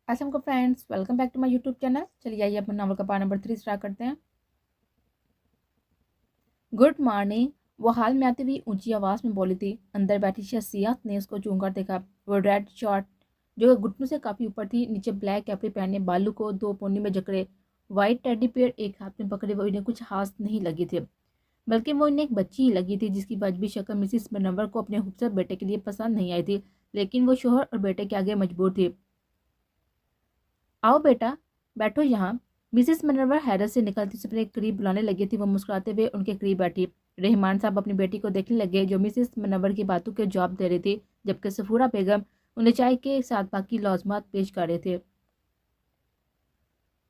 अस्सलाम वालेकुम friends, welcome back to my YouTube channel. चलिए आइए अपना नावल का पार्ट नंबर 3 स्टार्ट करते हैं। Good morning. वो हाल में आती हुई ऊंची आवाज़ में बोली थी। अंदर बैठी शख्सियत ने उसको चूम कर देखा। वो रेड शर्ट जो घुटनों से काफ़ी ऊपर थी, नीचे ब्लैक कैपरी पहने, बालू को दो पोनी में जकड़े, वाइट टेडी पेयर एक हाथ में पकड़े, वो इन्हें कुछ खास नहीं लगी थी, बल्कि वो इन्हें एक बच्ची ही लगी थी जिसकी वाजबी शक्ल मिसिस मनवर को अपने खूबसूरत बेटे के लिए पसंद नहीं आई थी, लेकिन वो शोहर और बेटे के आगे मजबूर थी। आओ बेटा, बैठो यहाँ। मिसिस मनोवर हैरत से निकलती से अपने करीब बुलाने लगी थी। वो मुस्कुराते हुए उनके करीब बैठी। रहमान साहब अपनी बेटी को देखने लगे जो मिसिस मनोवर की बातों के जवाब दे रही थी, जबकि सफूरा बेगम उन्हें चाय के साथ बाकी लौज़मात पेश कर रहे थे।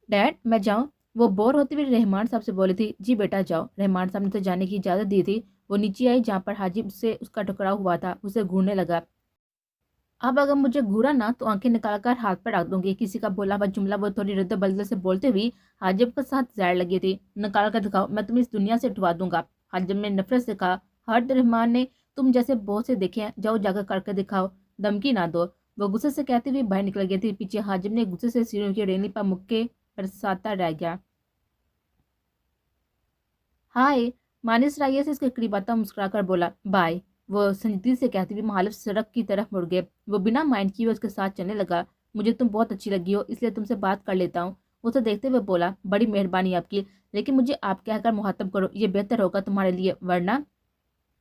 डैड, मैं जाऊँ? वो बोर होते हुए रहमान साहब से बोली थी। जी बेटा जाओ। रहमान साहब ने तो जाने की इजाज़त दी थी। वो नीचे आई जहाँ पर हाजिब से उसका टकराव हुआ था, उसे घूरने लगा। अब अगर मुझे घूरा ना तो आंखें निकाल कर हाथ पर रख दूंगी। किसी का बोला हुआ जुमला वो थोड़ी रद्द बदल से बोलते हुए हाजिब के साथ जहर लगी थी। निकाल कर दिखाओ, मैं तुम्हें इस दुनिया से उठवा दूंगा। हाजिब ने नफरत से कहा। हर्द रहमान ने तुम जैसे बहुत से देखे हैं, जाओ जाकर करके दिखाओ, धमकी ना दो। वो गुस्से से कहते हुए बाहर निकल गई थी। पीछे हाजिब ने गुस्से से सीढ़ियों की रेली पर मुक्के बरसाता रह गया। हाय। मानिस राइया से इसके करीब आता मुस्कुराकर बोला बाय। वो संजीदगी से कहती हुई मुहालिफ सड़क की तरफ मुड़ गए। वो बिना माइंड किए उसके साथ चलने लगा। मुझे तुम बहुत अच्छी लगी हो, इसलिए तुमसे बात कर लेता हूँ। उसे देखते हुए बोला बड़ी मेहरबानी आपकी, लेकिन मुझे आप कहकर मुहातब करो, ये बेहतर होगा तुम्हारे लिए, वरना।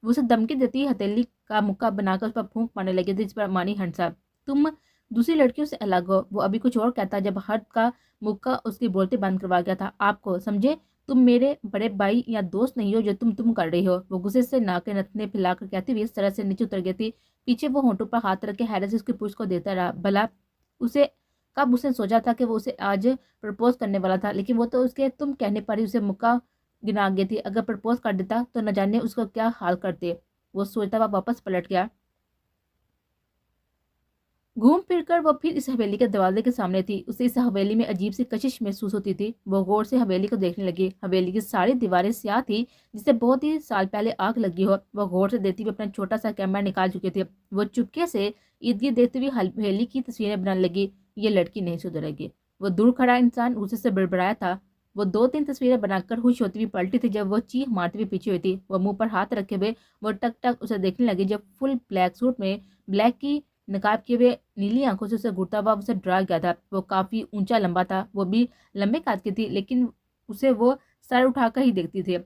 वो उसे धमकी देती हथेली का मुक्का बनाकर उस पर फूंक मारने लगे थे, जिस पर मानी हंसा। तुम दूसरी लड़कियों से अलग हो। वो अभी कुछ और कहता जब हर्द का मुक्का उसकी बोलते बंद करवा गया था। आपको समझे, तुम मेरे बड़े भाई या दोस्त नहीं हो जो तुम कर रही हो। वो गुस्से से नाके नथने फैलाकर कहती हुई इस तरह से नीचे उतर गई थी। पीछे वो होंठों पर हाथ रख के हैरत से उसकी पूछ को देता रहा। भला उसे कब उसने सोचा था कि वो उसे आज प्रपोज करने वाला था, लेकिन वो तो उसके तुम कहने पर ही उसे मुक्का गिना गई थी। अगर प्रपोज कर देता तो न जाने उसको क्या हाल करते। वो सोचता हुआ वापस पलट गया। घूम फिरकर वो फिर इस हवेली के दरवाजे के सामने थी। उसे इस हवेली में अजीब सी कशिश महसूस होती थी। वो गौर से हवेली को देखने लगी। हवेली की सारी दीवारें स्याह थी, जिसे बहुत ही साल पहले आग लगी हो। वो गौर से देखती हुई अपना छोटा सा कैमरा निकाल चुके थे। वो चुपके से इर्द गिर्द देखती हुई हवेली की तस्वीरें बनाने लगी। ये लड़की नहीं सुधरेगी। वो दूर खड़ा इंसान गुस्से से बड़बड़ाया था। वो दो तीन तस्वीरें बनाकर खुश होती हुई पलटी थी जब वो चीख मारती हुई पीछे हुई थी। वो मुंह पर हाथ रखे हुए वो टक टक उसे देखने लगी। जब फुल ब्लैक सूट में ब्लैक की नकाब किए हुए नीली आंखों से उसे घूरता हुआ उसे डरा गया था। वो काफी ऊंचा लंबा था, वो भी लंबे काद की थी, लेकिन उसे वो सर उठाकर ही देखती थी।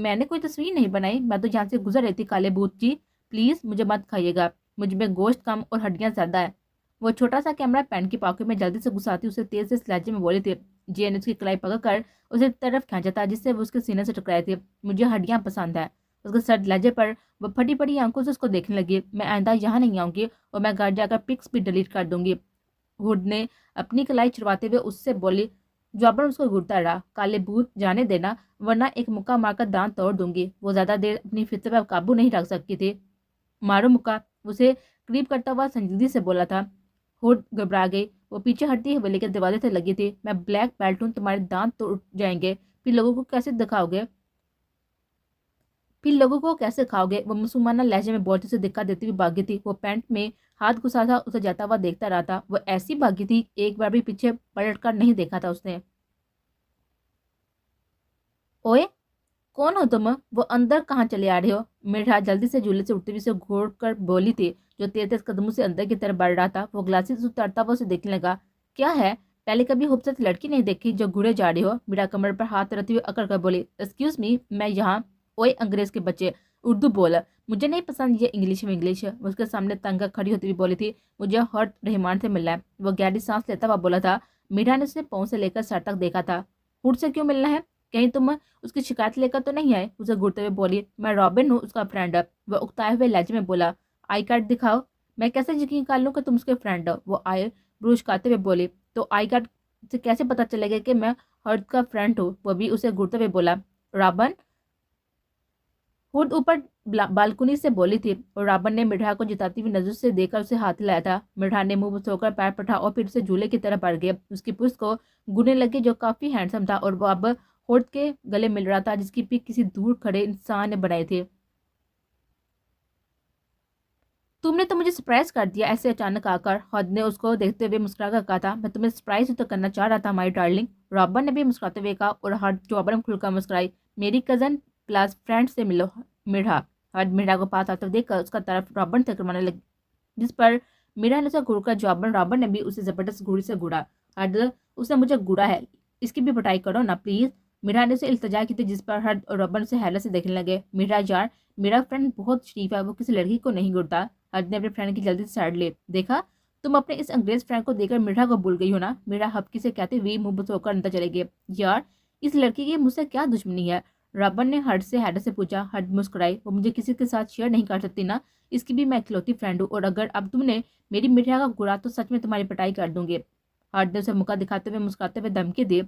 मैंने कोई तस्वीर नहीं बनाई, मैं तो यहाँ से गुजर रही थी। काले भूत जी, प्लीज मुझे मत खाइएगा, मुझ में गोश्त कम और हड्डियां ज्यादा है। वो छोटा सा कैमरा पैंट की पॉकेट में जल्दी से घुसाती उसे तेज से लहजे में बोली थी। जे ने उसकी कलाई पकड़कर उसे तरफ खींचा था जिससे वो उसके सीने से टकराए थे। मुझे हड्डियां पसंद है। उसके सर्द लहजे पर वो फटी पड़ी आंखों से उसको देखने लगी। मैं आइंदा यहाँ नहीं आऊंगी और मैं घर जाकर पिक्स भी डिलीट कर दूंगी। हुड ने अपनी कलाई छुड़वाते हुए उससे बोली। जॉबर उसको घूरता रहा। काले भूत, जाने देना, वरना एक मुक्का मारकर दांत तोड़ दूंगी। वो ज्यादा देर अपनी फितरत पर काबू नहीं रख सकती थी। मारो मुक्का, उसे करीब करता हुआ संजीदगी से बोला था। हुड घबरा गई। वो पीछे हटती हवेली के दरवाजे से लगी थी। मैं ब्लैक बेल्ट हूँ, तुम्हारे दांत टूट जाएंगे, फिर लोगों को कैसे दिखाओगे, फिर लोगों को कैसे खाओगे। वो मुसलमाना लहजे में बोलते से दिक्कत देती हुई भागी थी। वो पैंट में हाथ घुसा था, उसे जाता हुआ देखता रहा था। वो ऐसी भागी थी, एक बार भी पीछे पलट कर नहीं देखा था उसने। ओए, कौन हो तुम? वो अंदर कहाँ चले आ रहे हो? मेरा जल्दी से झूले से उठते हुए से घोड़ कर बोली थी, जो तेज तेज कदमों से अंदर की तरफ बढ़ रहा था। वो ग्लासेस उतारता हुआ उसे देखने लगा। क्या है, पहले कभी खूबसूरत लड़की नहीं देखी जो घूरे जा रही हो? मीरा कमर पर हाथ रखते हुए अकड़ कर बोली। एक्सक्यूज मी, मैं यहाँ। ओए अंग्रेज के बच्चे, उर्दू बोल। मुझे नहीं पसंद ये इंग्लिश में इंग्लिश। वो उसके सामने तंग खड़ी होती हुई बोली थी। मुझे हर्ट रहमान से मिलना है। वो गहरी सांस लेता हुआ बोला था। मीरा ने उसे पाँव से लेकर सर तक देखा था। हुड से क्यों मिलना है? कहीं तुम उसकी शिकायत लेकर तो नहीं आए? उसे घूरते हुए बोली। मैं रॉबिन हूँ, उसका फ्रेंड। वह उकताए हुए लहजे में बोला। आई कार्ड दिखाओ। मैं कैसे यकीन कर लूँ कि तुम उसके फ्रेंड हो? वो आए ब्रूश खाते हुए बोली। तो आई कार्ड से कैसे पता चलेगा कि मैं हर्द का फ्रेंड हूँ? वो भी उसे घूरते हुए बोला। रॉबन, हुड ऊपर बालकुनी से बोली थी और रॉबन ने मिठा को जिताती हुई नजर से देखकर उसे हाथ लाया था। मिठा ने मुंह सोकर पैर पठा और फिर उसे झूले की तरफ बढ़ गया। उसकी पुष्ट को गुने लगे जो काफी हैंडसम था और वो अब होठ के गले मिल रहा था, जिसकी पिक किसी दूर खड़े इंसान ने बनाई थी। तुम ने तो मुझे सरप्राइज कर दिया ऐसे अचानक आकर। हद ने उसको देखते हुए मुस्कुरा कर कहा था, मैं तुम्हें सरप्राइज तो करना चाह रहा था हमारी डार्लिंग। रॉबर्ट ने भी मुस्कुराते हुए कहा और हद जॉबर में खुलकर मुस्कुराई, मेरी कजन क्लास फ्रेंड से मिलो मीरा। हद मीरा को पास आते हुए देखकर उसका तरफ रॉबर्ट से करवाने लगी, जिस पर मीरा ने उसे घूरकर जॉबर रॉबर्ट ने भी उसे जबरदस्त घूरी से घूरा। हद, उसने मुझे घूरा है, इसकी भी पिटाई करो ना प्लीज। मीरा ने उसे इल्तिजा की थी, जिस पर हद और रॉबर्ट उसे हैरत से देखने लगे। मीरा यार, मेरा फ्रेंड बहुत शरीफ है, वो किसी लड़की को नहीं घूरता। हद ने अपने फ्रेंड की जल्दी से साइड ले, देखा तुम अपने इस अंग्रेज फ्रेंड को देखकर मीरा को भूल गई हो ना। मीरा हपकी से कहते हुए मुंह बसोकर अंदर चले गए। यार, इस लड़की की मुझसे क्या दुश्मनी है? रॉबर्ट ने हद से हैरत से पूछा। हद मुस्कुराई, वो मुझे किसी के साथ शेयर नहीं कर सकती ना, इसकी भी मैं इकलौती फ्रेंड हूँ, और अगर अब तुमने मेरी मीरा का घुरा तो सच में तुम्हारी पिटाई कर दूंगी। हद ने उसे मुका दिखाते हुए मुस्कुराते हुए धमकी दी।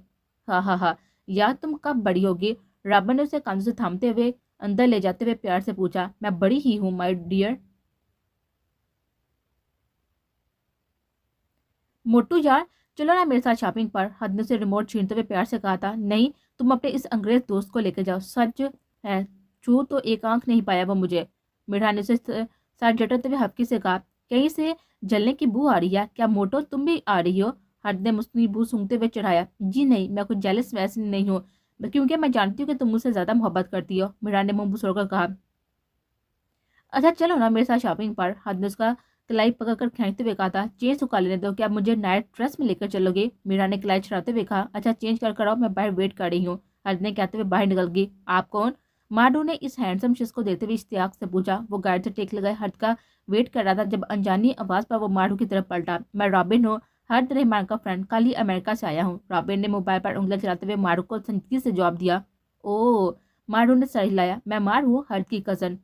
हा, यार तुम कब बड़ी होगी? रॉबर्ट ने उसे कंधों से थामते हुए अंदर ले जाते हुए प्यार से पूछा। मैं बड़ी ही हूँ माय डियर। मोटू यार, चलो ना मेरे साथ शॉपिंग पर। हद ने उसे रिमोट छीनते हुए प्यार से कहा था। नहीं, तुम अपने इस अंग्रेज दोस्त को लेकर जाओ, सच है छू तो एक आंख नहीं पाया वो मुझे। मीरा ने उसे साथ जटते हुए हफ्की से कहा, कहीं से जलने की बू आ रही है क्या मोटो, तुम भी आ रही हो? हद ने मुस्लिम बू सूंघते हुए चढ़ाया, जी नहीं, मैं कुछ जेलस वैसे नहीं हूँ, क्योंकि मैं जानती हूँ कि तुम मुझसे ज्यादा मोहब्बत करती हो। मीरा ने मुंह बसोड़कर कहा, अच्छा चलो ना मेरे साथ शॉपिंग पर। हद ने उसका कलाई पकड़कर खींचते हुए कहा था, चेंज सुखा लेने दो, क्या मुझे नाइट ड्रेस में लेकर चलोगे? मीरा ने कलाई चढ़ाते हुए कहा, अच्छा चेंज कर कर आओ, मैं बाहर वेट कर रही हूँ। हद ने कहते हुए बाहर निकल गई। आप कौन? माडू ने इस हैंडसम शख्स को देखते हुए इश्तियाक से पूछा। वो गाड़ी से टेक लगाए हद का वेट कर रहा था, जब अनजानी आवाज पर वो माडू की तरफ पलटा। मैं रॉबिन हूँ, हद रहमान का फ्रेंड, कल ही अमेरिका से आया हूँ। रॉबिन ने मोबाइल पर उंगलियां चलाते हुए मारू को संजीदगी से जवाब दिया। ओ, मारू ने सर हिलाया, मैं मार हूँ हद की कजन।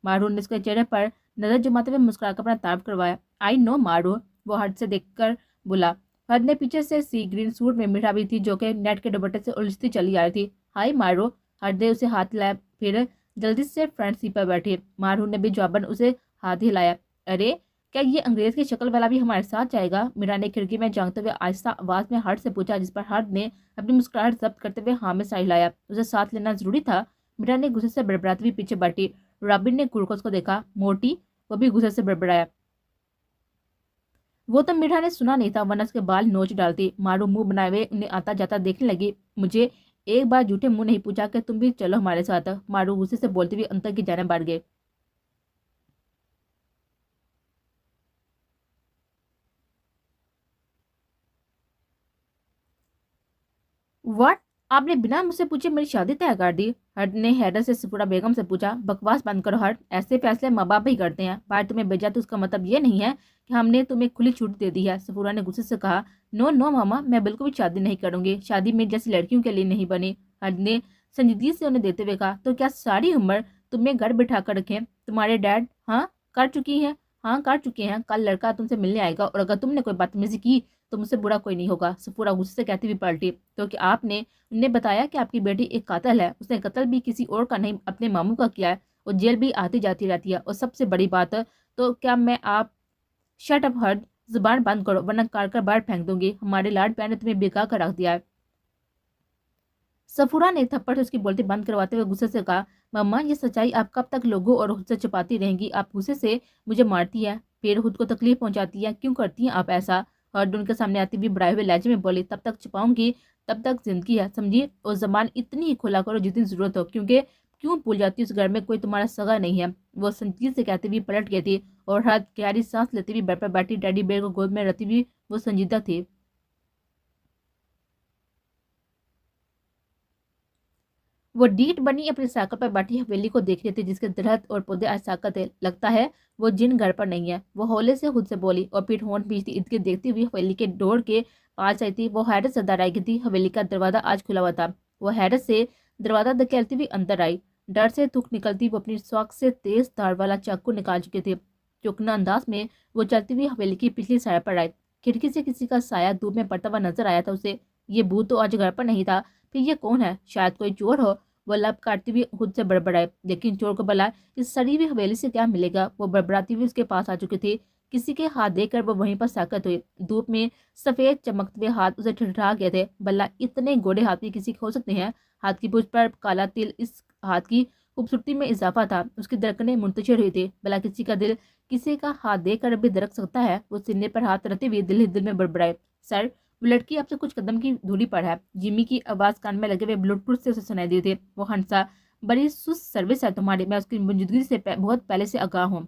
मारू ने उसके चेहरे पर नजर जमाते हुए मुस्कुराकर अपना तारीफ करवाया। आई नो मारू, वो हद से देखकर बोला। हद ने पीछे से सी ग्रीन सूट में मीठा भी थी, जो कि नेट के दुपट्टे से उलझती चली आ रही थी। हाय मारू, हद ने उसे हाथ हिलाया, फिर जल्दी से फ्रंट सीट पर बैठी। मारू ने भी जवाबन उसे हाथ हिलाया। अरे, क्या ये अंग्रेज की शक्ल वाला भी हमारे साथ जाएगा? मीरा ने खिड़की में झांकते हुए आहिस्ता आवाज में हद से पूछा, जिस पर हद ने अपनी मुस्कुराहट जब्त करते हुए हाँ में सर हिलाया। उसे साथ लेना जरूरी था। मीरा ने गुस्से से बड़बड़ाती हुई पीछे बैठी। रॉबिन ने कुर्कोस को देखा। मोटी, वो भी गुस्से से बड़बड़ाया। वो तो मीठा ने सुना नहीं था, वरना उसके बाल नोच डालती। मारू मुंह बनाए हुए उन्हें आता जाता देखने लगी। मुझे एक बार झूठे मुंह नहीं पूछा कि तुम भी चलो हमारे साथ। मारू गुस्से से बोलते हुए अंतर की जाने बढ़ गए। व्हाट, आपने बिना मुझसे पूछे मेरी शादी तय कर दी? हर्ट ने हैरत से सफूरा बेगम से पूछा। बकवास बंद करो हर्ट, ऐसे फैसले माँ बाप ही करते हैं। बाहर तुम्हें भेजा तो उसका मतलब ये नहीं है कि हमने तुम्हें खुली छूट दे दी है। सफूरा ने गुस्से से कहा। नो नो मामा, मैं बिल्कुल भी शादी नहीं करूंगी, शादी मेरी जैसी लड़कियों के लिए नहीं बनी। हर्ट ने संजीदगी से उन्हें देते हुए कहा, तो क्या सारी उम्र तुम्हें घर बिठा कर रखे तुम्हारे डैड? हाँ कर चुकी है, हाँ कर चुके हैं। कल लड़का तुमसे मिलने आएगा, और अगर तुमने कोई बदतमीजी की तो मुझसे बुरा कोई नहीं होगा। सफूरा गुस्से से कहती हुई पलटी। तो क्या आपने उन्हें बताया कि आपकी बेटी एक कातिल है? उसने कत्ल भी किसी और का नहीं, अपने मामू का किया है, और जेल भी आती जाती रहती है। और सबसे बड़ी बात, तो क्या मैं आप शट अप हर्ड, जुबान बंद करो वरना काट कर बाहर फेंक दूंगी। हमारे लाड प्यार ने तुम्हें बिगा कर रख दिया है। सफूरा ने थप्पड़ से उसकी बोलती बंद करवाते हुए गुस्से से कहा, मम्मा ये सच्चाई आप कब तक लोगों और खुद से छुपाती रहेंगी? आप गुस्से से मुझे मारती है, फिर खुद को तकलीफ पहुंचाती है, क्यों करती हैं आप ऐसा? और उनके सामने आती हुई बढ़ाए हुए लहजे में बोली, तब तक छुपाऊंगी तब तक जिंदगी है, समझिए? और जबान इतनी ही खुला करो जितनी जरूरत हो, क्योंकि क्यों भूल जाती उस घर में कोई तुम्हारा सगा नहीं है? वो संजीत से कहती हुई पलट गई थी, और हर गहरी सांस लेती हुई बेड पर बैठी डैडी बेर को गोद में रहती हुई वो संजीदा थी। वो डीठ बनी अपनी साइकिल पर बैठी हवेली को देख रही थी, जिसके दरख्त और पौधे आज साकत थे। लगता है वो जिन घर पर नहीं है, वो हौले से खुद से बोली, और फिर होंठ भींचती इर्द गिर्द देखती हुई हवेली के डोर के पास आई थी। वो हैरत से अंदर आई थी। हवेली का दरवाजा आज खुला हुआ था। वो हैरत से दरवाजा धकेलती हुई अंदर आई। डर से थूक निकलती वो अपनी शौक से तेज धार वाला चाकू निकाल चुके थे। चौकना अंदाज में वो चलती हुई हवेली की पिछली साइड पर आई। खिड़की से किसी का साया धूप में पड़ता हुआ नजर आया था उसे। ये भूत तो आज घर पर नहीं था, फिर ये कौन है? शायद कोई चोर हो। वो लब काटती हुई खुद से बड़बड़ाए, लेकिन चोर को भला इस सड़ी हुई हवेली से क्या मिलेगा? वो बड़बड़ाती हुई उसके पास आ चुकी थी। किसी के हाथ देखकर वो वहीं पर साकत हुई। धूप में सफेद चमकते हुए हाथ उसे ठिठुरा गए थे। भला इतने गोरे हाथ भी किसी के हो सकते हैं? हाथ की पूंछ पर काला तिल, इस हाथ की خوبصورتی میں اضافہ تھا، اس کی دھڑکنیں منتشر ہوئی تھی۔ بلا کسی کا دل کسی کا ہاتھ دیکھ کر بھی دھڑک سکتا ہے؟ وہ سینے پر ہاتھ رکھتے ہوئے دل ہی دل میں بڑبڑائے، سر وہ لڑکی آپ سے کچھ قدم کی دوری پر ہے۔ جیمی کی آواز کان میں لگے ہوئے بلوٹوتھ سے اسے سنائی دی تھی۔ وہ ہنسا، بڑی سست سروس ہے تمہاری، میں اس کی موجودگی سے بہت پہلے سے آگاہ ہوں۔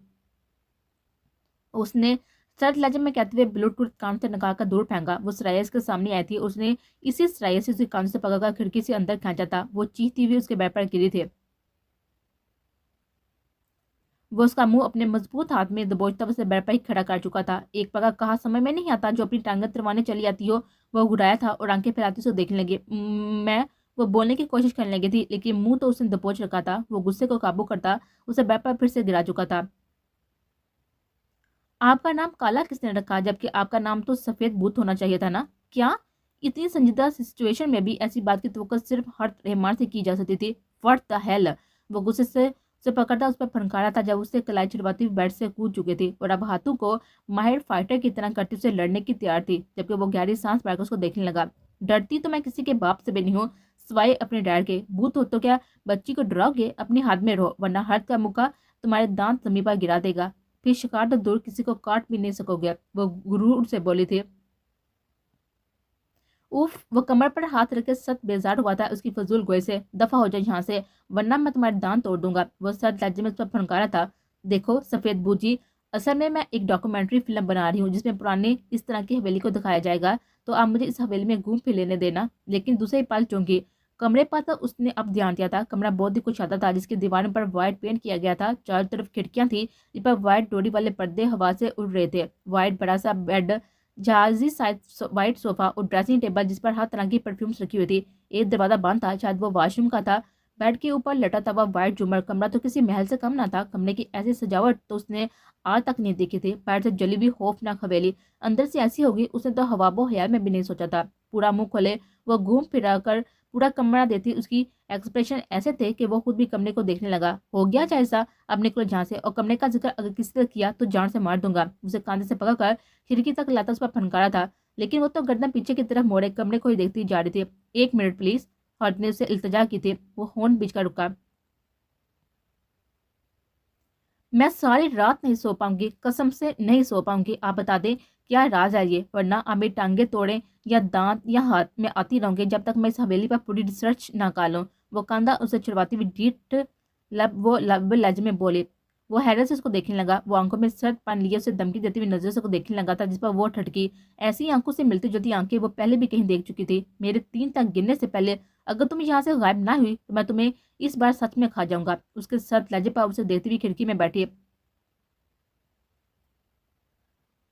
اس نے سرد لہجے میں کہتے ہوئے بلوٹوتھ کان سے نکال کر دور پھینکا۔ وہ سرائس کے سامنے آئی تھی، اس نے اسی سرائس سے اس کے کان سے پکڑ کر کھڑکی سے اندر کھینچا تھا۔ وہ چیختی ہوئی اس کے بیر پر گری تھی۔ وہ اس کا منہ اپنے مضبوط ہاتھ میں دبوچتا اسے بیر پر ہی کھڑا کر چکا تھا۔ ایک پگا کہا سمجھ میں نہیں آتا، جو اپنی ٹانگیں تروانے چلی آتی ہو۔ وہ گھرایا تھا اور آنکھیں پھیلاتی اسے دیکھنے لگی۔ میں وہ بولنے کی کوشش کرنے لگی تھی، لیکن منہ تو اس نے دبوچ رکھا تھا۔ وہ غصے کو قابو کرتا اسے بیر پر پھر سے گرا چکا تھا۔ آپ کا نام کالا کس نے رکھا، جبکہ آپ کا نام تو سفید بھوت ہونا چاہیے تھا نا؟ کیا اتنی سنجیدہ سچویشن میں بھی ایسی بات کی توقع صرف ہرٹ رحمان سے کی جا سکتی تھی؟ What the hell! وہ غصے سے پکڑتا اس پر پھنکارا تھا جب اسے کلائی چھڑواتی ہوئی بیڈ سے کود چکی تھی اور اب ہاتھوں کو ماہر فائٹر کی طرح کرتی اسے لڑنے کی تیار تھی، جبکہ وہ گہری سانس بھر کر اس کو دیکھنے لگا۔ ڈرتی تو میں کسی کے باپ سے بھی نہیں ہوں سوائے اپنے ڈیڈ کے۔ بھوت ہو تو کیا بچی کو ڈراؤ گے؟ اپنی ہاتھ میں رہو ورنہ ہرٹ کا مکہ تمہارے دانت زمین پر گرا دے گا، پھر شکار تو دور کسی کو کاٹ بھی نہیں سکو گے، وہ غرور سے بولی تھی۔ اوف! وہ کمر پر ہاتھ رکھ کے سخت بیزار ہوا تھا اس کی فضول گوئی سے۔ دفع ہو جائے یہاں سے ورنہ میں تمہارے دانت توڑ دوں گا، وہ سرد لہجے میں اس پر پھنکارا تھا۔ دیکھو سفید بھوت جی، اصل میں ایک ڈاکومنٹری فلم بنا رہی ہوں جس میں پرانے اس طرح کی حویلی کو دکھایا جائے گا، تو آپ مجھے اس حویلی میں گھوم پھر لینے دینا، لیکن دوسرے پل چونگی۔ کمرے پر تو اس نے اب دھیان دیا تھا۔ کمرہ بہت ہی کچھ آتا تھا، جس کی دیواروں پر وائٹ پینٹ کیا گیا تھا۔ چاروں طرف کھڑکیاں تھیں جس پر وائٹ ڈوری والے پردے ہوا سے اڑ رہے تھے۔ وائٹ بڑا سا بیڈ، جہازی وائٹ صوفہ اور ڈریسنگ ٹیبل جس پر ہر طرح کی پرفیومز رکھی ہوئی تھی۔ ایک دروازہ بند تھا، شاید وہ واش روم کا تھا۔ بیڈ کے اوپر لٹا ہوا وائٹ جھومر، کمرہ تو کسی محل سے کم نہ تھا۔ کمرے کی ایسی سجاوٹ تو اس نے آج تک نہیں دیکھی تھی۔ باہر سے جلی ہوئی خوفناک حویلی، اندر سے ایسی ہوگی اس نے تو خواب و خیال میں بھی نہیں سوچا تھا۔ پورا منہ کھولے وہ گھوم پھرا کر پورا کمرہ دیتی، اس کی ایکسپریشن ایسے تھے کہ وہ خود بھی کمرے کو دیکھنے لگا۔ ہو گیا جیسا، اب نکلو جہاں سے، اور کمرے کا ذکر اگر کسی نے کیا تو جان سے مار دوں گا۔ اسے کاندھے سے پکڑ کر کھڑکی تک لاتا اس پر پھنکارا تھا، لیکن وہ تو گردن پیچھے کی طرف موڑے کمرے کو ہی دیکھتی جا رہی تھی۔ ایک منٹ پلیز، ہرٹ نے اسے التجا کی تھی۔ وہ ہون بیچ کر رکا۔ میں ساری رات نہیں سو پاؤں گی، قسم سے نہیں سو پاؤں گی۔ آپ بتا دیں کیا راز ہے یہ، ورنہ آپ میری ٹانگیں توڑیں یا دانت یا ہاتھ میں آتی رہوں گی جب تک میں اس حویلی پر پوری ریسرچ نہ کر لوں۔ وہ کاندھا اسے چھڑواتی ہوئی ڈیٹ لب لہجے میں بولی۔ وہ حیرت سے اس کو دیکھنے لگا۔ وہ آنکھوں میں سرد پن لیے اسے دھمکی دیتی ہوئی نظر سے کو دیکھنے لگا تھا، جس پر وہ ٹھٹکی۔ ایسی آنکھوں سے ملتی جلتی آنکھیں وہ پہلے بھی کہیں دیکھ چکی تھی۔ میرے 3 تک گننے سے پہلے اگر تم یہاں سے غائب نہ ہوئی تو میں تمہیں اس بار سچ میں کھا جاؤں گا۔ اس کے سرد لہجے پر اسے دیکھتی ہوئی کھڑکی میں بیٹھی۔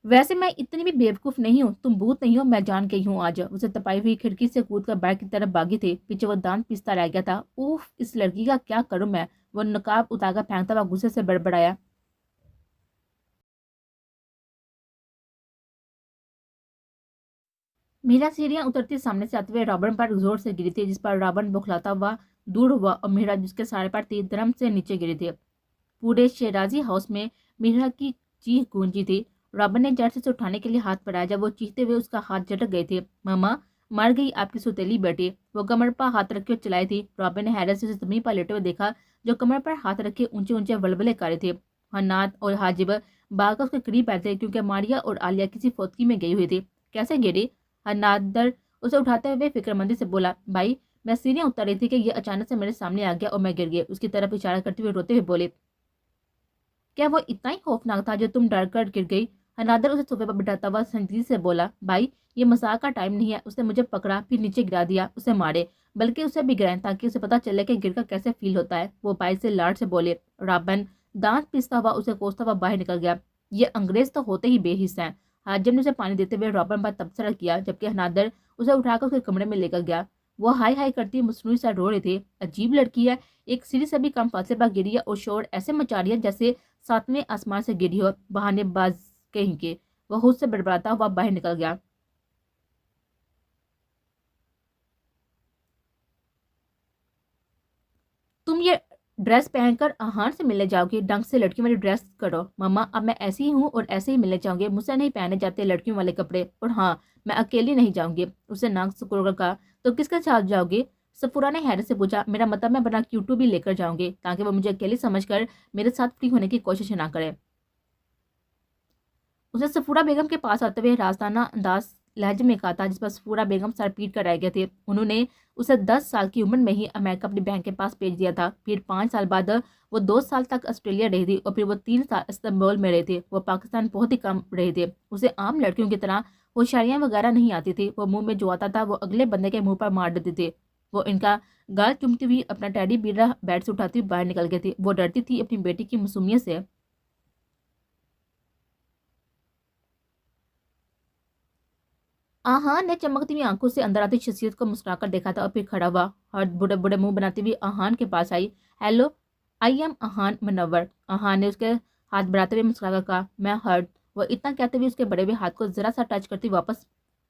ویسے میں اتنی بھی بیوقوف نہیں ہوں، تم بھوت نہیں ہو، میں جان گئی ہوں آج۔ اسے تپائی ہوئی کھڑکی سے کود کر باہر کی طرف بھاگی تھی۔ پیچھے وہ دانت پیستا رہ گیا تھا۔ اوف! اس لڑکی کا کیا کروں میں؟ وہ نقاب اتار کر پھینکتا ہوا غصے سے بڑبڑایا۔ میرا سیڑھیاں اترتی سامنے سے آتے ہوئے رابن پر زور سے گری تھی، جس پر رابن بوکھلاتا ہوا دور ہوا اور میرا جس کے سارے پر تھی درم سے نیچے گری تھی۔ پورے شیرازی ہاؤس میں میرا کی چیخ گونجی تھی۔ رابن نے جٹ سے اسے اٹھانے کے لیے ہاتھ بڑھایا جب وہ چیختے ہوئے اس کا ہاتھ جھٹک گئے تھے۔ ماما مر گئی آپ کی سوتیلی بیٹی، وہ کمر پر ہاتھ رکھے اور چلائی تھی۔ رابن نے حیرت سے اسے زمین پر لیٹے ہوئے دیکھا جو کمر پر ہاتھ رکھے اونچے اونچے ولولے کر رہے تھے۔ حناد اور حاجب باغ اس کے قریب بیٹھے کیونکہ ماریا اور عالیہ کسی فوتگی میں گئی ہوئی تھی۔ کیسے گری؟ حنادر اسے اٹھاتے ہوئے فکر مندی سے بولا۔ بھائی میں سیڑھیاں اتر رہی تھی کہ یہ اچانک سے میرے سامنے آ گیا اور میں گر گئی۔ اس کی طرف اشارہ کرتے ہوئے روتے ہوئے بولے۔ کیا وہ اتنا ہی خوفناک تھا جو تم ڈر کر گر گئی؟ حنادر اسے صوفے پر بٹھاتا ہوا سنجیدگی سے بولا۔ بھائی یہ مذاق کا ٹائم نہیں ہے، اس نے مجھے پکڑا پھر نیچے گرا دیا، اسے مارے، بلکہ اسے بھی گرائیں تاکہ اسے پتا چلے کہ گر کر کیسے فیل ہوتا ہے، وہ بھائی سے لاڈ سے بولے۔ رابن دانت پیستا ہوا اسے کوستا ہوا باہر نکل گیا۔ یہ انگریز تو ہوتے ہی بے حس ہیں۔ حاجم نے اسے پانی دیتے ہوئے رابن پر تبصرہ کیا جبکہ حنادر اسے اٹھا کر اس کے کمرے میں لے کر گیا۔ وہ ہائی ہائی کرتی مصنوعی سا رو رہی تھی۔ عجیب لڑکی ہے، ایک سیڑھی سے بھی کم فاصلے پر گری ہے اور شور ایسے مچا رہی ہے جیسے 7ویں آسمان سے گری ہو۔ بہانے باز کہیں کے، وہ خود سے بڑبڑاتا ہوا باہر نکل گیا۔ تم یہ ڈریس پہن کر آہان سے ملنے جاؤ گی؟ ڈنگ سے لڑکی والی ڈریس کرو ماما، اب میں ایسی ہی ہوں اور ایسے ہی ملنے جاؤں گی، مجھ سے نہیں پہنے جاتے لڑکیوں والے کپڑے، اور ہاں میں اکیلی نہیں جاؤں گی۔ اسے ناک سکڑ کر کہا۔ تو کس کے ساتھ جاؤ گی؟ सफूरा ने हैरत से पूछा, मेरा मतलब मैं बना Q2 भी लेकर जाऊंगी ताकि वो मुझे अकेली समझकर मेरे साथ फ्री होने की कोशिश ना करे। उसने सफूरा बेगम के पास आते हुए राजदाना अंदाज लहजे में कहा था, जिस पर सफूरा बेगम सर पीट कर रह गए थे। उन्होंने उसे 10 साल की उम्र में ही अमेरिका अपनी बहन के पास भेज दिया था। फिर 5 साल बाद वो 2 साल तक ऑस्ट्रेलिया रही थी और फिर वो 3 साल इस्तांबुल में रहे थे। वो पाकिस्तान बहुत ही कम रहे थे। उसे आम लड़कियों की तरह होशियारियां वगैरह नहीं आती थी। वो मुंह में जो आता था वो अगले बंदे के मुंह पर मार देते थे। वो इनका गाल चुमती हुई अपना टेडी बीरा बेड से उठाती हुई बाहर निकल गई थी। वो डरती थी अपनी बेटी की मासूमियत से। आहान ने चमकती हुई आंखों से अंदर आती शख्सियत को मुस्कुराकर देखा था और फिर खड़ा हुआ और बड़े बड़े मुंह बनाती हुई आहान के पास आई। हेलो, आई एम आहान मनव्वर। आहान ने उसके हाथ बढ़ाते हुए मुस्कुराकर कहा, मैं हर्ट। वो इतना कहते हुए उसके बड़े हुए हाथ को जरा सा टच करती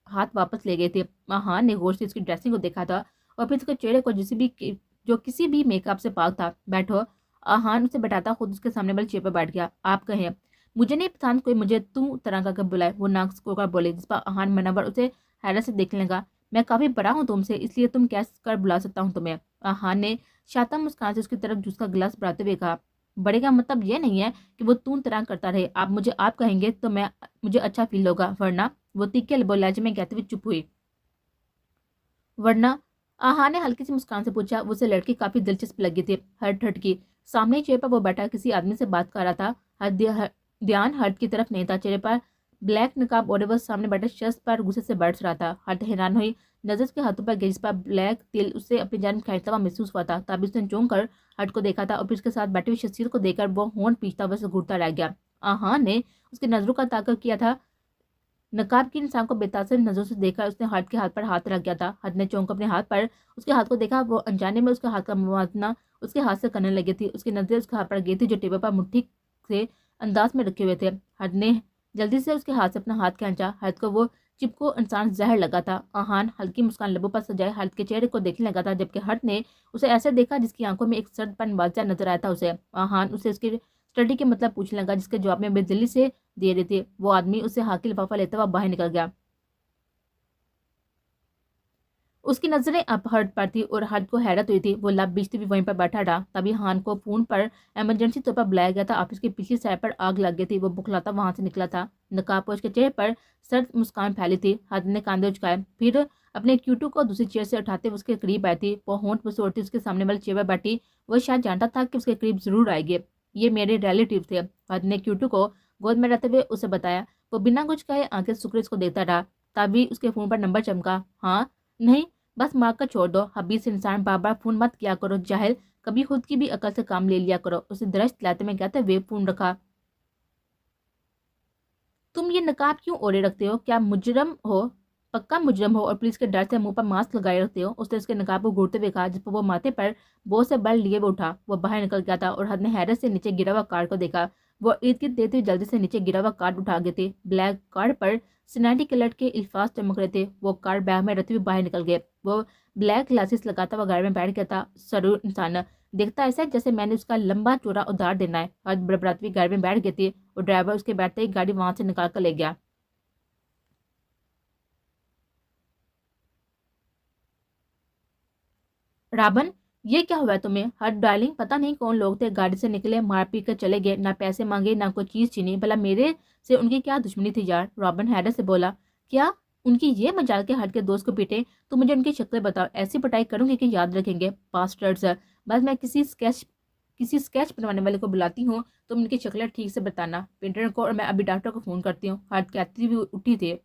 हाथ वापस ले गए थे। आहान ने गौर से उसकी ड्रेसिंग को देखा था और फिर उसके चेहरे को जो किसी भी मेकअप से पाक था। बैठो। आहान उसे बैठाता खुद उसके सामने वाली चेयर पर बैठ गया। आप कहें। मुझे नहीं पसंद कोई मुझे तू तरह का कब बुलाए, वो नाक सिकोड़कर बोले, जिस पर आहान मनवर उसे हैरत से देखने लगा। मैं काफी बड़ा हूँ तुमसे, इसलिए तुम कैसे कर बुला सकता हूँ तुम्हें। आहान ने शाता मुस्कान से उसकी तरफ जूस का गिलास बढ़ाते हुए कहा, बड़े का मतलब ये नहीं है कि वो तू तरह करता रहे। आप मुझे आप कहेंगे तो मुझे अच्छा फील होगा, वरना। वो तीखे लहजे में कहते हुए चुप हुई। वरना। आहा ने हल्की सी मुस्कान से पूछा। वो उसे लड़की काफी दिलचस्प लगी थी। हर्ट हट की सामने चेयर पर वो बैठा किसी आदमी से बात कर रहा था। ध्यान हर्ट की तरफ नहीं था। चेहरे पर ब्लैक नकाब ओढ़े वो सामने बैठे शख्स पर गुस्से से बरस रहा था। हर्ट हैरान हुई। नजर उसके हाथों पर गई, जिस पर ब्लैक तिल उससे अपनी जान खींचता हुआ महसूस हुआ था। तभी उसने चौंक कर हर्ट को देखा था और फिर उसके साथ बैठी हुई शख्सियत को देखकर वो होंठ पीछता हुआ से घूरता रह गया। आहा ने उसकी नजरों का ताक़ब किया था। नकाब की इंसान को बेतासिर नजरों से देखकर उसने हर्ट के हाथ पर हाथ रख गया था। हर्ट ने चौंक अपने हाथ पर उसके हाथ को देखा। वो अनजाने में उसके हाथ का मुवाजना उसके हाथ से करने लगी थी। उसकी नजरें उसके हाथ पर गई थी जो टेबल पर मुट्ठी से अंदाज में रखे हुए थे। हर्ट ने जल्दी से उसके हाथ से अपना हाथ खींचा। हर्ट को वो चिपको इंसान जहर लगा था। आहान हल्की मुस्कान लबों पर सजाए हर्ट के चेहरे को देखने लगा था, जबकि हर्ट ने उसे ऐसे देखा जिसकी आंखों में एक सर्दपन वाज़ा नजर आया था उसे। आहान उसे उसकी स्टडी के मतलब पूछने लगा, जिसके जवाब में बेदिली से दे रहे थे। वो आदमी उसे हाथ लिफाफा लेता हुआ बाहर निकल गया। उसकी नजरें अब हर्ट पर थी और हर्ट को हैरत हुई थी। वो लब बीचते भी वहीं पर बैठा रहा। तभी हान को फोन पर इमरजेंसी तौर पर बुलाया गया था। ऑफिस की पिछली साइड पर आग लग गई थी। वो बुखलाता वहां से निकला था। नकाबपोश के चेहरे पर सर्द मुस्कान फैली थी। हर्ट ने कांधे उचकाए, फिर अपने Q2 को दूसरी चेयर से उठाते उसके करीब आई थी। वो होंठ बसोड़ती उसके सामने वाली चेयर पर बैठी। वो शायद जानता था कि उसके करीब जरूर आएगी। ये मेरे रिलेटिव थे। हर्ट ने Q2 को गोद में रहते हुए उसे बताया। वो बिना कुछ कहे आंखें सुकरे को देखता रहा। तभी उसके फोन पर नंबर चमका। हाँ। नहीं। बस मार कर छोड़ दो। हबीस इंसान बार बार फोन मत किया करो जाहिल। कभी खुद की भी अकल से काम ले लिया करो। उसे दरश्त लाते में कहते वे फोन रखा। तुम ये नकाब क्यों ओढ़े रखते हो? क्या मुजरम हो? पक्का मुजरम हो और पुलिस के डर से मुंह पर मास्क लगाए रखते हो? उसने उसके नकाब को घूरते हुए कहा, जिस पर वो माथे पर बोझ से बल लिए वो उठा। वो बाहर निकल गया था और हद ने हैरत से नीचे गिरा हुआ कार्ड को देखा। वो इर्द गिर्द देते हुए जल्दी से नीचे गिरा हुआ कार्ड उठा गए थे। ब्लैक कार्ड पर सिनेटी कलर के अल्फाज चमक रहे थे। वो कार्ड बैग में रखते हुए बाहर निकल गए। वो ब्लैक ग्लासेस लगाता हुआ गाड़ी में बैठ गया था। सरूर इंसान देखता ऐसा है जैसे मैंने उसका लंबा चौड़ा उधार देना है। हद बड़बड़ाती हुई गाड़ी में बैठ गई थी और ड्राइवर उसके बैठते ही गाड़ी वहां से निकाल कर ले गया। राबन, ये क्या हुआ तुम्हें? हर डार्लिंग, पता नहीं कौन लोग थे, गाड़ी से निकले, मार पीट कर चले गए, ना पैसे मांगे ना कोई चीज छीनी। भला मेरे से उनकी क्या दुश्मनी थी यार? रॉबिन हैरत से बोला। क्या? उनकी ये मजाल के हट के दोस्त को पीटे? तुम मुझे उनकी शक्लें बताओ, ऐसी पिटाई करूंगी कि याद रखेंगे बास्टर्ड्स। बस मैं किसी स्केच बनवाने वाले को बुलाती हूँ, तुम उनकी शक्लें ठीक से बताना पेंटर को, और मैं अभी डॉक्टर को फोन करती हूँ। हट कहती हुई उठी थी।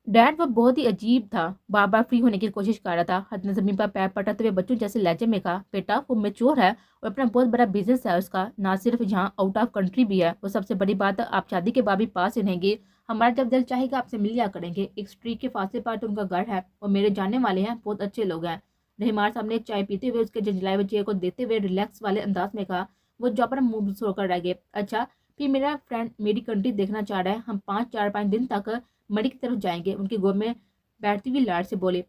डैड वो बहुत ही अजीब था। बार बार फ्री होने की कोशिश कर रहा था। हद ने जमीन पर पैर पटकते हुए बच्चों जैसे लहजे में कहा, बेटा वो मेच्योर है और अपना बहुत बड़ा बिजनेस है उसका, ना सिर्फ यहाँ आउट ऑफ कंट्री भी है। वो सबसे बड़ी बात है, आप शादी के बाद भी पास ही रहेंगे। हमारा जब दिल चाहेगा आपसे मिल लिया करेंगे। एक स्ट्रीट के फासले पर तो उनका घर है और मेरे जानने वाले हैं, बहुत अच्छे लोग हैं। रहमार सामने चाय पीते हुए उसके जंजलाए हुए चेहरे को देखते हुए रिलैक्स वाले अंदाज में कहा। वो जॉपर मुंह सोकर रह गए। अच्छा, फिर मेरा फ्रेंड मेरी कंट्री देखना चाह रहा है। हम 5 4 5 दिन तक मड़ी की तरफ जाएंगे। उनकी गोद में बैठती हुई लाड से बोले।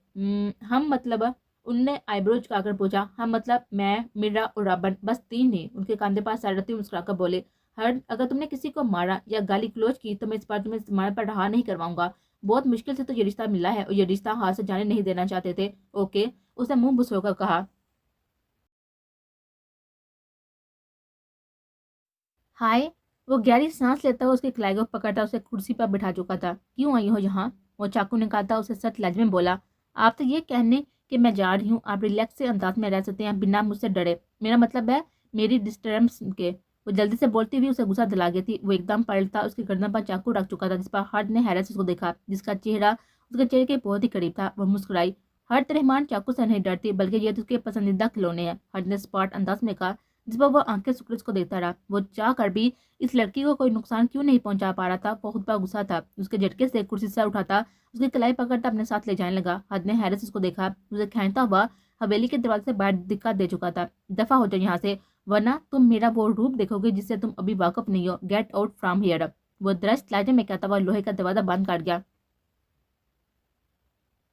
हम मतलब? उनने आईब्रोज काकर पूछा। हम मतलब मैं, मीरा और राबन, बस 3 ही। उनके कंधे पास सर रखते हुए मुस्कुराकर बोले। हर अगर तुमने किसी को मारा या गाली क्लोज की तो मैं इस बार तुम्हें तुम्हारे पर रहा नहीं करवाऊंगा। بہت مشکل سے تو یہ رشتہ ملا ہے اور یہ رشتہ ہاتھ سے جانے نہیں دینا چاہتے تھے۔ اوکے، اس نے منہ بسو کر کہا۔ ہائے، وہ گہری سانس لیتا ہوا اس کے کلائی کو پکڑتا اسے کرسی پر بٹھا چکا تھا۔ کیوں آئی ہو یہاں؟ وہ چاقو نکالتا اسے سخت لہجے میں بولا۔ آپ تو یہ کہنے کہ میں جا رہی ہوں، آپ ریلیکس سے انداز میں رہ سکتے ہیں بنا مجھ سے ڈرے۔ میرا مطلب ہے میری ڈسٹربنس کے۔ وہ جلدی سے بولتی ہوئی اسے غصہ دلا گئی تھی۔ وہ ایک دم پلٹتا اس کی گردن پر چاقو رکھ چکا تھا، جس پر ہرد نے حیرت سے اس کو دیکھا، جس کا چہرہ اس کے چہرے کے بہت ہی قریب تھا۔ وہ مسکرائی۔ ہرد رحمان چاقو سے نہیں ڈرتی، بلکہ یہ تو اس کے پسندیدہ کھلونے ہیں، ہرد نے اسپاٹ انداز میں کہا، جس پر وہ آنکھیں سکڑ اس کو دیکھتا رہا۔ وہ چاہ کر بھی اس لڑکی کو کوئی نقصان کیوں نہیں پہنچا پا رہا تھا، وہ خود پر غصہ تھا۔ اس کے جھٹکے سے کرسی سے اٹھاتا اس کی کلائی پکڑتا اپنے ساتھ لے جانے لگا۔ حد نے حیرت سے اس کو دیکھا، اسے کھینچتا ہوا حویلی کے دروازے سے باہر دکھا دے چکا تھا۔ دفع ہو جاؤ یہاں سے، ورنہ تم میرا وہ روپ دیکھو گے جس سے تم ابھی واقف نہیں ہو۔ Get out from here. وہ درست لہجے میں کہتا ہوا لوہے کا دروازہ بند کر گیا۔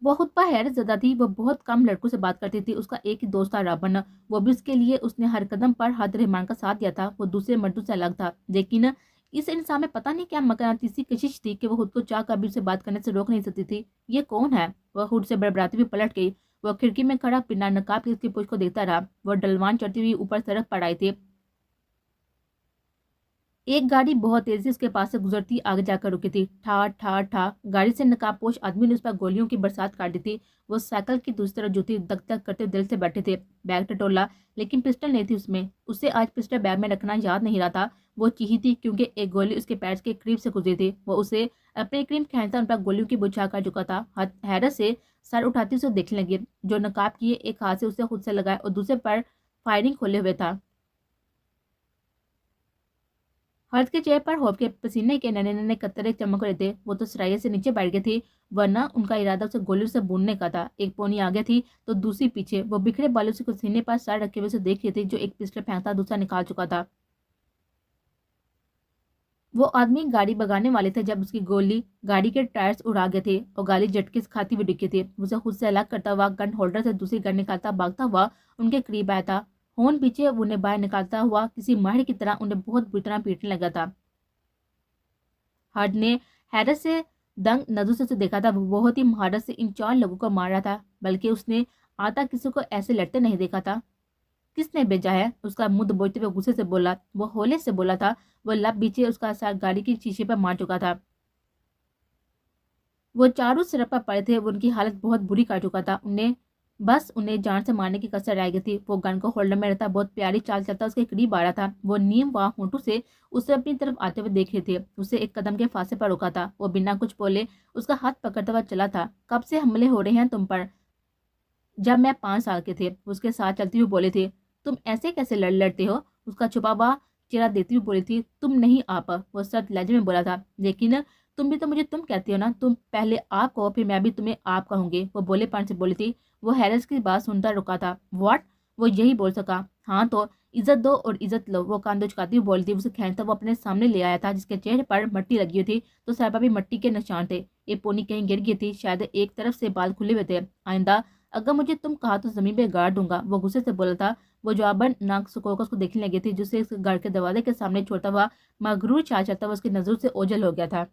وہ خود پر حیرت زدہ تھی۔ وہ بہت کم لڑکوں سے بات کرتی تھی، اس کا ایک ہی دوست تھا رابن، وہ بھی اس کے لیے اس نے ہر قدم پر حد رحمان کا ساتھ دیا تھا۔ وہ دوسرے مردوں سے الگ تھا، لیکن اس انسان میں پتہ نہیں کیا مقناطیسی کشش تھی کہ وہ خود کو چاہ کر بھی اسے بات کرنے سے روک نہیں سکتی تھی۔ یہ کون ہے؟ وہ خود سے بڑبڑاتی ہوئی پلٹ گئی۔ وہ کھڑکی میں کھڑا بنا نقاب کے اس کی پشت کو دیکھتا رہا۔ وہ ڈلوان چڑھتی ہوئی اوپر سڑک پر آئی تھی۔ ایک گاڑی بہت تیزی سے اس کے پاس سے گزرتی آگے جا کر رکی تھی۔ ٹھا ٹھا ٹھا، گاڑی سے نقاب پوش آدمی نے اس پر گولیوں کی برسات کاٹ دی تھی۔ وہ سائیکل کی دوسری طرف جوتی دک دک کرتے دل سے بیٹھے تھے۔ بیگ ٹٹولا، لیکن پسٹل نہیں تھی اس میں۔ اسے آج پسٹل بیگ میں رکھنا یاد نہیں رہا تھا۔ وہ چیخی تھی کیونکہ ایک گولی اس کے پیر کے قریب سے گزری تھی۔ وہ اسے اپنے قریب کھینچتا ان پر گولیوں کی بچھا کر چکا تھا۔ حیرت سے سر اٹھاتی اسے دیکھنے لگی، جو نقاب کیے ایک ہاتھ سے اسے خود سے لگائے اور دوسرے پر فائرنگ کھولے ہوئے تھا۔ ہرد کے چہرے پر خوف کے پسینے کے ننے ننے قطرے چمک رہے تھے۔ وہ تو سرائیے سے نیچے بیٹھ گئی تھی، ورنہ ان کا ارادہ اسے گولیوں سے بوننے کا تھا۔ ایک پونی آگے تھی تو دوسری پیچھے۔ وہ بکھرے بالوں سے سینے پر سر رکھے ہوئے سے دیکھ رہی تھی، جو ایک پسٹل پھینکتا دوسرا نکال چکا تھا۔ وہ آدمی گاڑی بگانے والے تھے جب اس کی گولی گاڑی کے ٹائرز اڑا گئے تھے اور گاڑی جھٹکے سے کھاتی ہوئی ڈگی تھی۔ اسے خود سے الگ کرتا ہوا گن ہولڈر سے دوسری گن نکالتا بھاگتا ہوا ان کے قریب آیا تھا۔ ہون پیچھے انہیں باہر نکالتا ہوا کسی ماہر کی طرح انہیں بہت بری طرح پیٹنے لگا تھا۔ ہرد نے حیرت سے دنگ نظروں سے اسے دیکھا تھا۔ وہ بہت ہی مہارت سے ان چار لوگوں کو مار رہا تھا، بلکہ اس نے آج تک کسی کو ایسے لڑتے نہیں دیکھا تھا۔ کس نے بھیجا ہے؟ اس کا منہ دبوچتے ہوئے غصے سے بولا۔ وہ ہولے سے بولا تھا۔ وہ لب بیچے اس کا سر گاڑی کی شیشے پر مار چکا تھا۔ وہ چاروں سڑک پر پڑے تھے۔ وہ ان کی حالت بہت بری کر چکا تھا۔ انہیں جان سے مارنے کی کسر رہ گئی تھی۔ وہ گن کو ہولڈر میں رہتا بہت پیاری چال چلتا اس کے قریب آ رہا تھا۔ وہ نیم واہ ہونٹوں سے اسے اپنی طرف آتے ہوئے دیکھ رہے تھے۔ اسے ایک قدم کے فاصلے پر روکا تھا۔ وہ بنا کچھ بولے اس کا ہاتھ پکڑتا ہوا چلا تھا۔ کب سے حملے ہو رہے ہیں تم پر؟ جب میں 5 سال کے تھے، اس کے ساتھ چلتی ہوئی بولے تھے۔ تم ایسے کیسے لڑتے ہو؟ اس کا چھپا ہوا چہرہ دیتی ہوئی بولی تھی۔ تم نہیں آپ، وہ سخت لہجے میں بولا تھا، لیکن تم بھی تو مجھے تم کہتی ہو نا، تم پہلے آپ کہو پھر میں بھی تمہیں آپ کہوں گی، وہ بولے پن سے بولی تھی۔ وہ حیرت کی بات سنتا رکا تھا۔ واٹ؟ وہ یہی بول سکا۔ ہاں تو عزت دو اور عزت لو، وہ کاندھ اچکاتی ہوئی بولی تھی۔ اسے کھینچتا وہ اپنے سامنے لے آیا تھا، جس کے چہرے پر مٹی لگی ہوئی تھی تو سر پر بھی مٹی کے نشان تھے۔ ایک پونی کہیں گر گئی تھی، شاید ایک طرف سے بال کھلے ہوئے تھے۔ آئندہ اگر مجھے تم کہا تو زمین پہ گاڑ دوں گا، وہ غصے سے بولا تھا۔ وہ جواباً ناک سکو اس کو دیکھنے لگی تھی، جسے اس گھر کے دروازے کے سامنے چھوڑتا ہوا مغرور چال چلتا ہوا اس کی نظروں سے اوجھل ہو گیا تھا۔